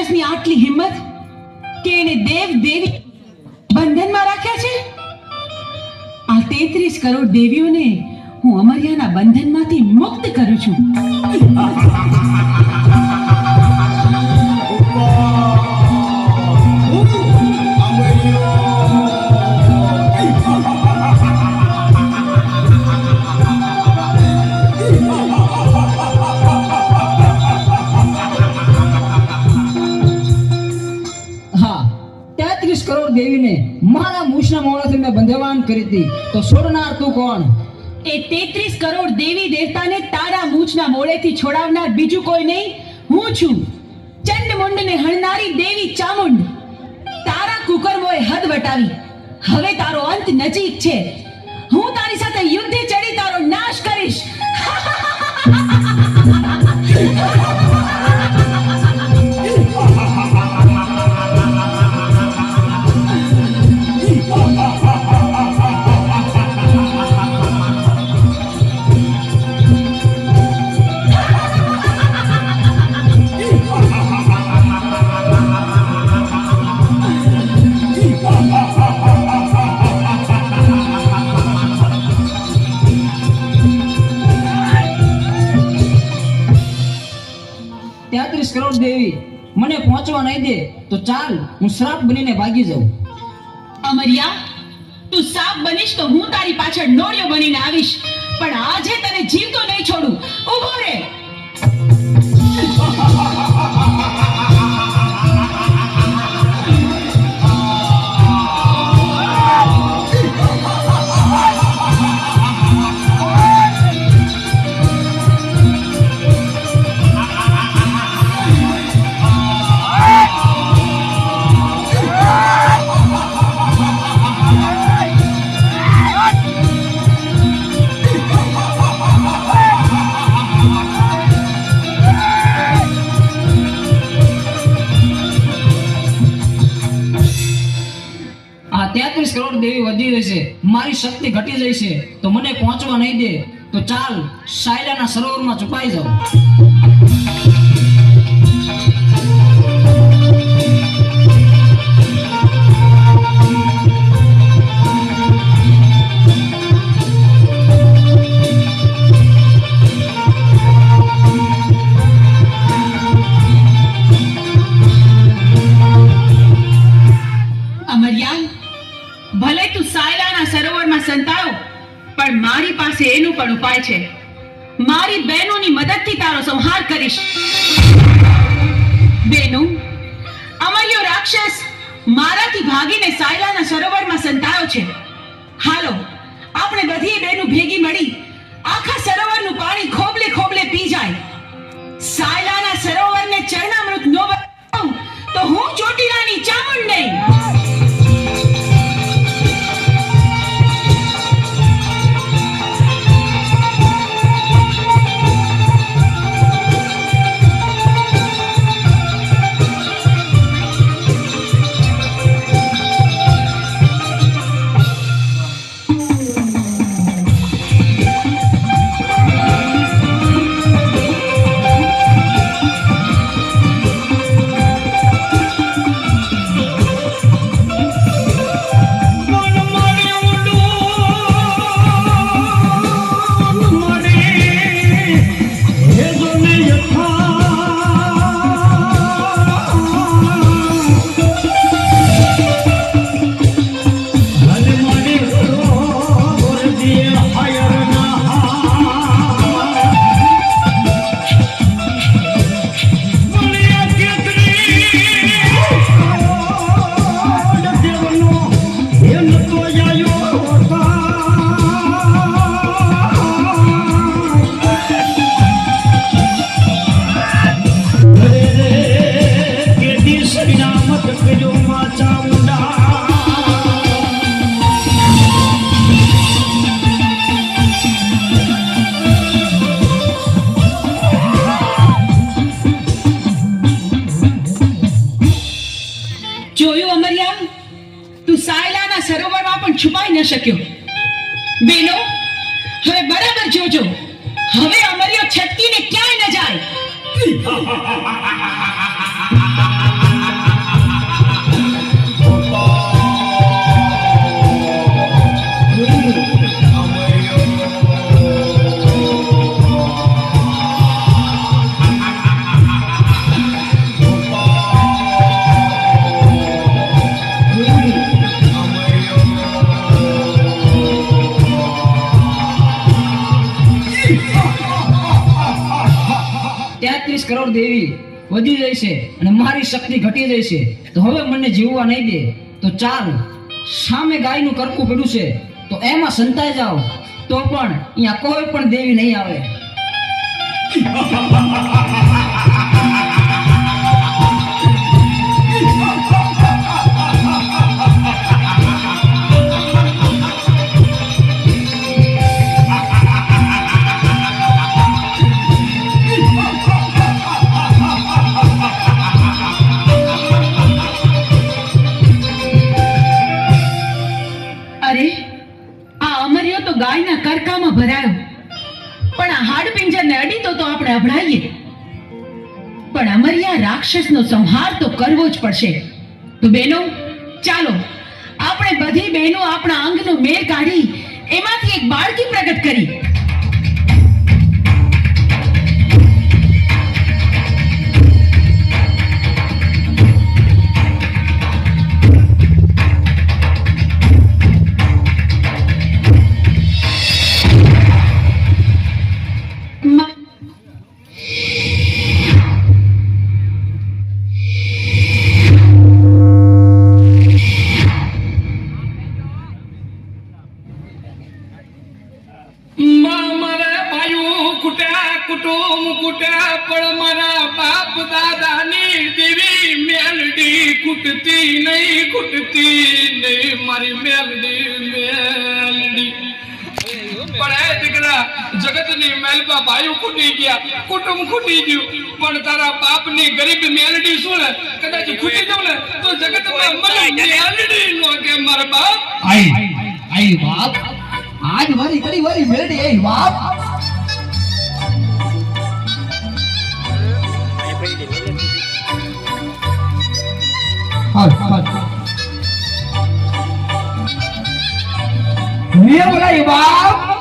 રાક્ષસની આટલી હિંમત કે એને દેવ દેવી બંધનમાં રાખ્યા છે? આ 33 કરોડ દેવીઓને હું અમર્યાના બંધનમાંથી મુક્ત કરું છું. દેવીને મારા મૂછના મોડાથી મેં બંધવાન કરી હતી, તો છોડનાર તું કોણ? એ 33 કરોડ દેવી દેવતાને તારા મૂછના મોડેથી છોડાવનાર બીજું કોઈ નહીં, હું છું. ચંડમુંડને હણનારી દેવી ચામુંડ. તારા કુકર્મોએ હદ વટાવી. હવે તારો અંત નજીક છે. હું તારી સાથે યુદ્ધે ચડી તારો નાશ કરીશ. કરોડ દેવી મને પહોંચવા નહીં દે તો ચાલ, હું શ્રાપ બનીને ભાગી જાઉં. અમર્યા, તું સાપ બનીશ તો હું તારી પાછળ નોળિયો બનીને આવીશ, પણ આજે તને જીવતો નહીં છોડું. ઊભો રહે. કરોડ દેવી વધી રહી છે, મારી શક્તિ ઘટી જાય છે, તો મને પહોંચવા નહીં દે તો ચાલ, સાયલાના સરોવરમાં છુપાઈ જાઉં. ભલે તું સાયલાના સરોવરમાં સંતાયો, પણ મારી પાસે એનું પણ ઉપાય છે. મારી બહેનોની મદદથી તારો સંહાર કરીશ. બહેનો, અમર્યો રાક્ષસ મારાથી ભાગીને સાયલાના સરોવરમાં સંતાયો છે. હાલો, આપણે બધી બહેનો ભેગી મળી આખા સરોવરનું પાણી ખોબલે ખોબલે પી જાય. સાયલાના સરોવરને ચરણામૃત ન બનાવું તો હું ચોટીલાની ચામુંડ નહીં. છુપાઈ ન શક્યો. બેનો, હવે બરાબર જોજો, હવે અમર્યો છટકીને ક્યાંય ન જાય. 36 કરોડ દેવી વધી જાય છે અને મારી શક્તિ ઘટી જાય છે, તો હવે મને જીવવા નહીં દે. તો ચાલ, સામે ગાયનું કરકું પડ્યું છે, તો એમાં સંતાઈ જાઓ, તો પણ અહીંયા કોઈ પણ દેવી નહીં આવે. અરે, આ અમર્યો તો ગાયના કરકામાં ભરાયો, પણ આ હાડપિંજરને અડીતો તો આપણે અભડાઈએ. પણ અમર્યા રાક્ષસનો સંહાર તો કરવો જ પડશે. તો બહેનો, ચાલો આપણે બધી બહેનો આપણા અંગનો મેર કાઢી એમાંથી એક બાળકી પ્રગટ કરી. મારા ભાઈઓ કુટ્યા, કુટુંબ કુટ્યા, પણ મારા બાપ દાદાની દેવી મેલડી કૂટતી નહીં, મારી મેલડી. પણ એ દીકરા, જગતની મેલબા ભાઈઓ ખૂટી ગયા, કુટુંબ ખૂટી ગયું, પણ તારા બાપની ગરીબ મેલડી શું ને, કદાચ ખૂટી જાવ ને તો જગતમાં મને મેલડી નો કે મારા બાપ. આઈ બાપ, આજ મારી ઘણી વારી મેળડી આઈ બાપ. મેળડી બાપ.